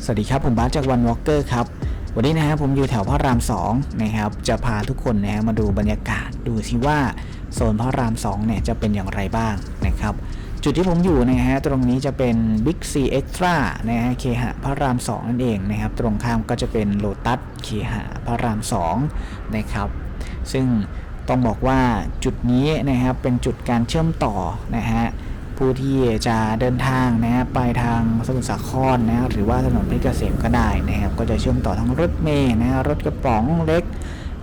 สวัสดีครับผมบาสจากวันวอล์กเกอร์ครับวันนี้นะครับผมอยู่แถวพระราม2นะครับจะพาทุกคนนะมาดูบรรยากาศดูซิว่าโซนพระราม2เนี่ยจะเป็นอย่างไรบ้างนะครับจุดที่ผมอยู่นะฮะตรงนี้จะเป็น Big C Extra นะฮะเคหะพระราม2นั่นเองนะครับตรงข้ามก็จะเป็นโลตัสเคหะพระราม2นะครับซึ่งต้องบอกว่าจุดนี้นะครับเป็นจุดการเชื่อมต่อนะฮะผู้ที่จะเดินทางนะไปทางสมุทรสาครนะหรือว่าถนนเพชรเกษมก็ได้นะครับก็จะเชื่อมต่อทั้งรถเมล์นะรถกระป๋องเล็ก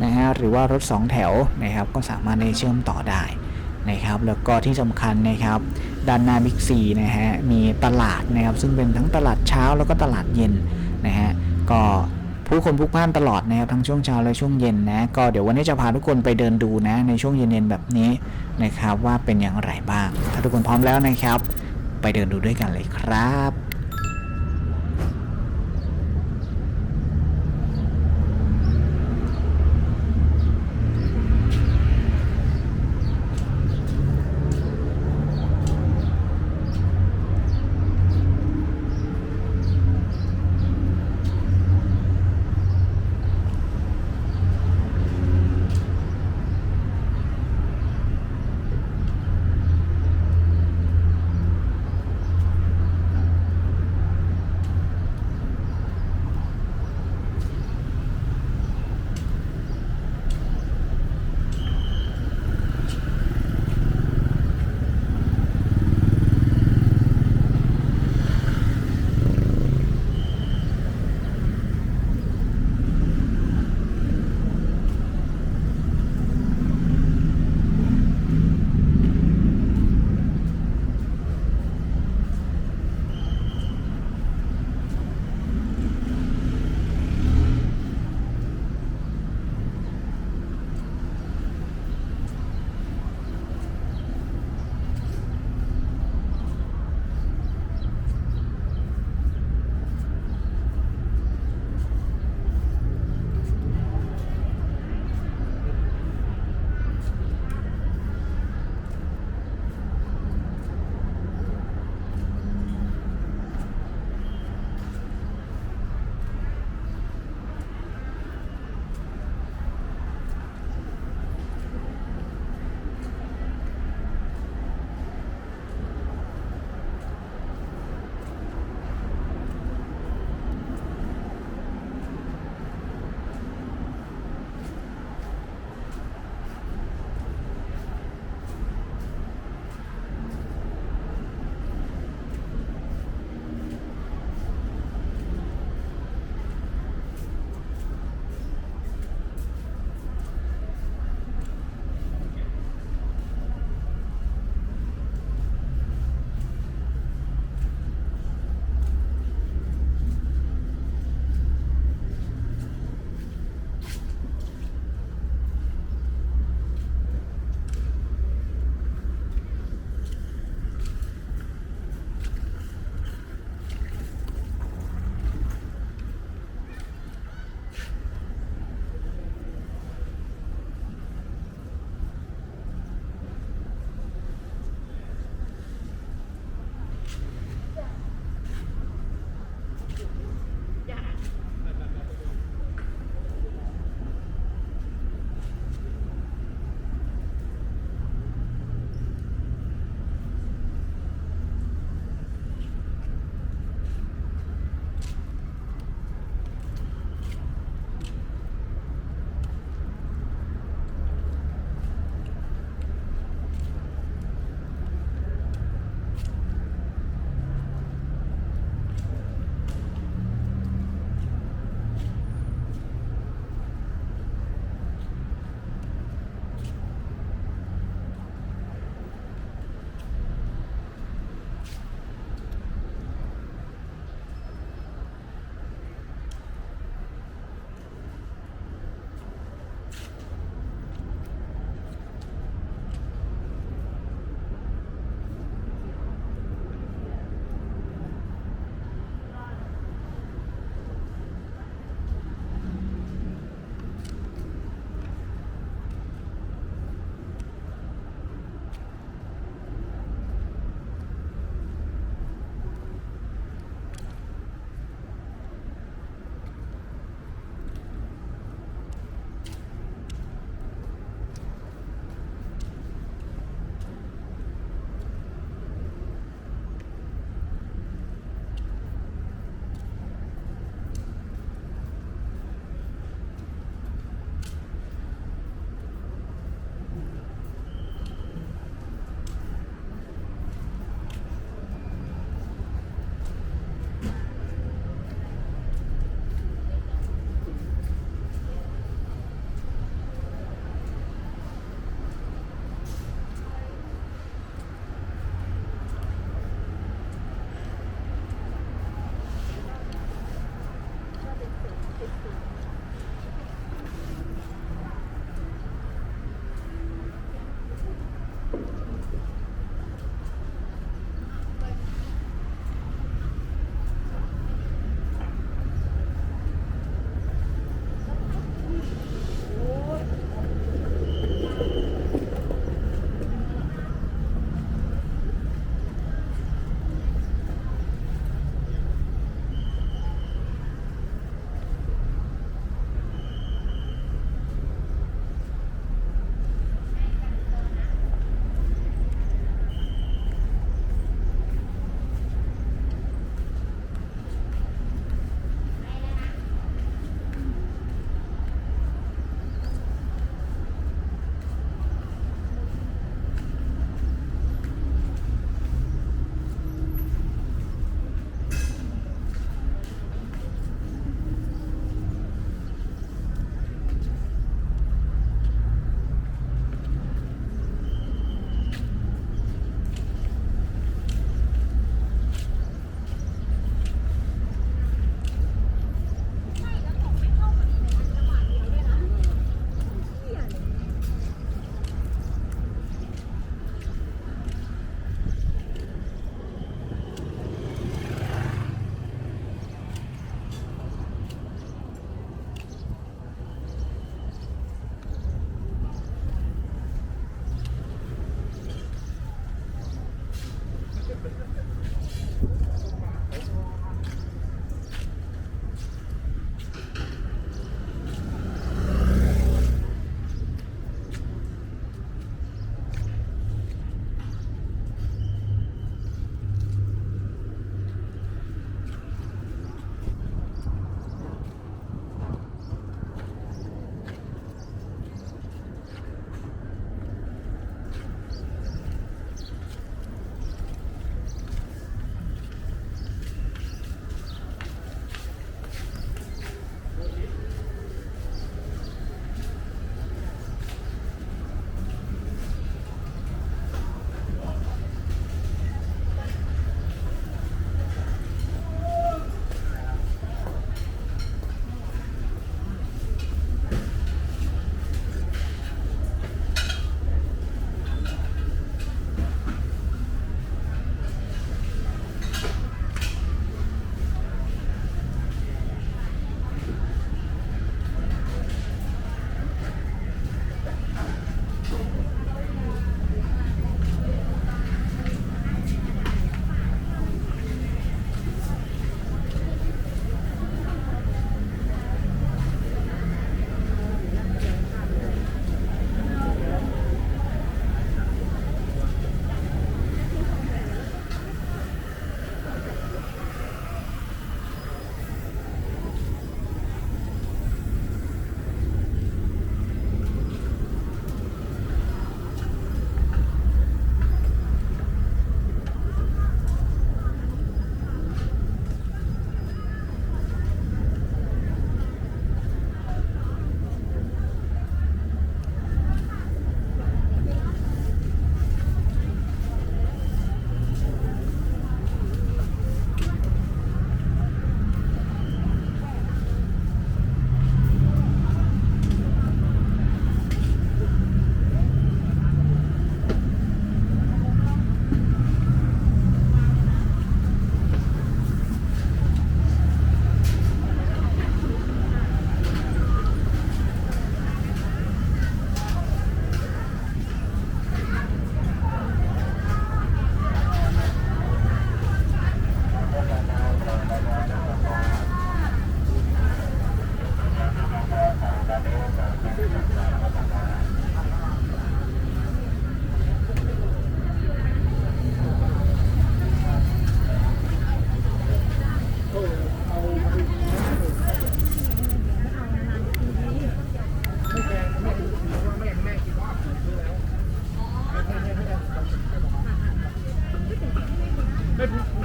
นะฮะหรือว่ารถ2แถวนะครับก็สามารถได้เชื่อมต่อได้นะครับแล้วก็ที่สำคัญนะครับด้านหน้าบิ๊กซีนะฮะมีตลาดนะครับซึ่งเป็นทั้งตลาดเช้าแล้วก็ตลาดเย็นนะฮะก็ผู้คนพลุกพล่านตลอดนะครับทั้งช่วงเช้าและช่วงเย็นนะก็เดี๋ยววันนี้จะพาทุกคนไปเดินดูนะในช่วงเย็นๆแบบนี้นะครับว่าเป็นอย่างไรบ้างถ้าทุกคนพร้อมแล้วนะครับไปเดินดูด้วยกันเลยครับ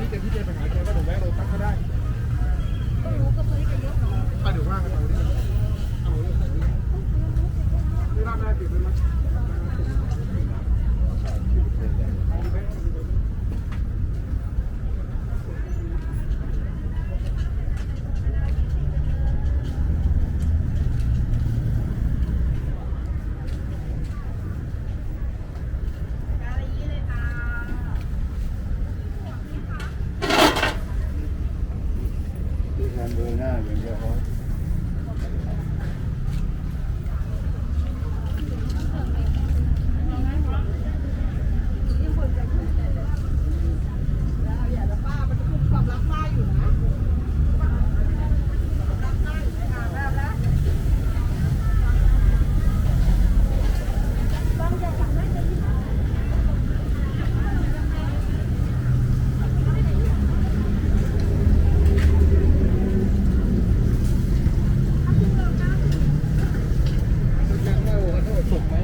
พี่เจนไปหาแกว่าหนูแวะโรตัสก็ได้เดี๋ยวว่ากันเอาดิเอาเรื่องไหนดีไม่รับได้ติดเลยมั้ยเบอร์หน้าอย่างเดียวเขายังไม่โอ้โหสุกไหม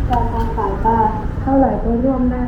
การทางสายบ้านเท่าไหร่ก็ร่วมได้